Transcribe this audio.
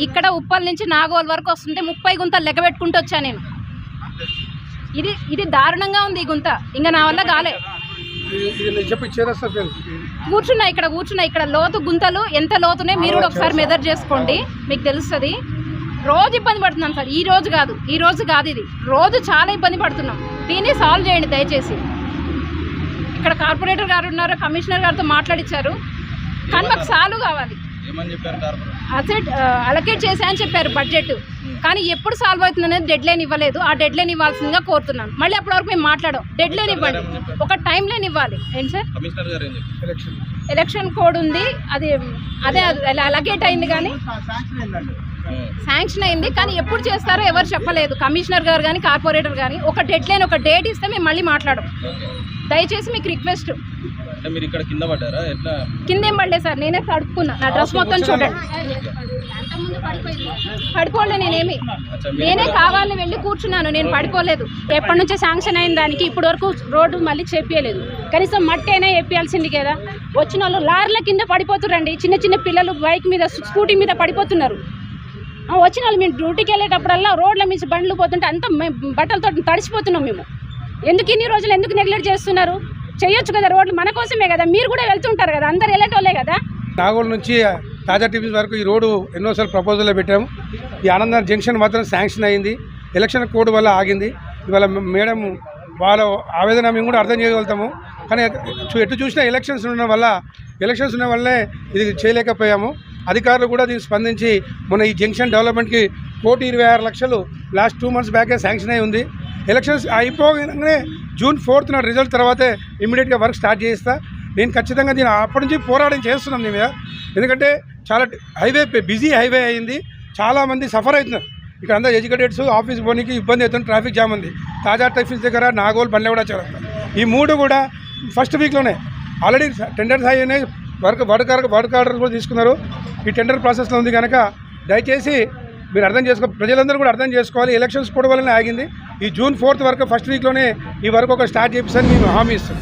ఇక్కడ ఉప్పల్ నుంచి నాగోల్ వరకు వస్తుంటే 30 గుంతలు లెక్క పెట్టుకుంటూ వచ్చా నేను. ఇది దారుణంగా ఉంది ఈ గుంత. ఇంకా నా వల్ల కాలే. కూర్చున్నా ఇక్కడ లోతు గుంతలు ఎంత లోతునే మీరు కూడా ఒకసారి మెజర్ చేసుకోండి, మీకు తెలుస్తుంది. రోజు ఇబ్బంది పడుతున్నాం సార్. ఈ రోజు కాదు ఇది రోజు చాలా ఇబ్బంది పడుతున్నాం. దీన్ని సాల్వ్ చేయండి దయచేసి. ఇక్కడ కార్పొరేటర్ గారు ఉన్నారు, కమిషనర్ గారితో మాట్లాడించారు, కానీ మాకు సాల్వ్ కావాలి. అసెట్ అలొకేట్ చేశాయని చెప్పారు బడ్జెట్, కానీ ఎప్పుడు సాల్వ్ అవుతుంది అనేది డెడ్ లైన్ ఇవ్వలేదు. ఆ డెడ్ లైన్ ఇవ్వాల్సిందిగా కోరుతున్నాను. మళ్ళీ అప్పటి వరకు మేము మాట్లాడాం. డెడ్ లైన్ ఇవ్వండి, ఒక టైం లైన్ ఇవ్వాలి. ఏంటి సార్, ఎలక్షన్ కోడ్ ఉంది, అదే అలొకేట్ అయింది, కానీ శాంక్షన్ అయింది, కానీ ఎప్పుడు చేస్తారో ఎవరు చెప్పలేదు. కమిషనర్ గారు కానీ కార్పొరేటర్ కానీ ఒక డెడ్ లైన్, ఒక డేట్ ఇస్తే మేము మళ్ళీ మాట్లాడం. దయచేసి మీకు రిక్వెస్ట్. కింద ఏం పడలేదు సార్, నేనే తడుపుకున్నా. నా డ్రెస్ మొత్తం చూడండి, పడిపోలే. నేనే కావాలని వెళ్ళి కూర్చున్నాను, నేను పడిపోలేదు. ఎప్పటి నుంచో శాంక్షన్ అయిన దానికి ఇప్పటి వరకు రోడ్డు మళ్ళీ చేపియలేదు. కనీసం మట్టి అయినా వేపియాల్సింది కదా. వచ్చిన వాళ్ళు లారీల కింద పడిపోతురండి. చిన్న పిల్లలు బైక్ మీద స్కూటీ మీద పడిపోతున్నారు. వచ్చిన వాళ్ళు మేము డ్యూటీకి వెళ్ళేటప్పుడల్లా రోడ్ల మీద బండ్లు పోతుంటే అంతా బట్టలతో తడిసిపోతున్నాం మేము. ఎందుకు ఇన్ని రోజులు ఎందుకు నెగ్లెక్ట్ చేస్తున్నారు? చేయొచ్చు కదా, రోడ్లు మన కోసమే కదా. మీరు కూడా వెళ్తుంటారు కదా, అందరు వెళ్ళేటోళ్ళే కదా. నాగోల్ నుంచి తాజా టీవీస్ వరకు ఈ రోడ్డు ఎన్నోసార్లు ప్రపోజల్లో పెట్టాము. ఈ ఆనంద్ జంక్షన్ మాత్రం శాంక్షన్ అయింది, ఎలక్షన్ కోడ్ వల్ల ఆగింది. ఇవాళ మేడం వాళ్ళ ఆవేదన మేము కూడా అర్థం చేయగలుగుతాము, కానీ ఎటు చూసినా ఎలక్షన్స్ ఉన్న వల్లే ఇది చేయలేకపోయాము. అధికారులు కూడా దీన్ని స్పందించి మొన్న ఈ జంక్షన్ డెవలప్మెంట్కి 1,26,00,000 లాస్ట్ 2 months బ్యాకే శాంక్షన్ అయి ఉంది. ఎలక్షన్స్ అయిపోగానే June 4th రిజల్ట్ తర్వాతే ఇమ్మీడియట్గా వర్క్ స్టార్ట్ చేస్తా. నేను ఖచ్చితంగా దీన్ని అప్పటి నుంచి పోరాటం చేస్తున్నాం దీని మీద. ఎందుకంటే చాలా బిజీ హైవే అయింది, చాలామంది సఫర్ అవుతున్నారు. ఇక్కడ అందరూ ఎడ్యుకేటెడ్స్ ఆఫీస్ పోనీకి ఇబ్బంది అవుతుంది, ట్రాఫిక్ జామ్ ఉంది. తాజా టిఫిన్స్ దగ్గర నాగోల్ బండ్ల కూడా చాలా. ఈ 3 కూడా ఫస్ట్ వీక్లోనే ఆల్రెడీ టెండర్స్ అయినాయి, వర్క్ ఆర్డర్ కూడా తీసుకున్నారు. ఈ టెండర్ ప్రాసెస్లో ఉంది కనుక దయచేసి మీరు ప్రజలందరూ కూడా అర్థం చేసుకోవాలి. ఎలక్షన్స్ కూడా వల్లనే ఆగింది. ఈ June 4th వరకు ఫస్ట్ వీక్లోనే ఈ వర్క్ ఒక స్టార్ట్ చేపిస్తారని మేము హామీ ఇస్తాం.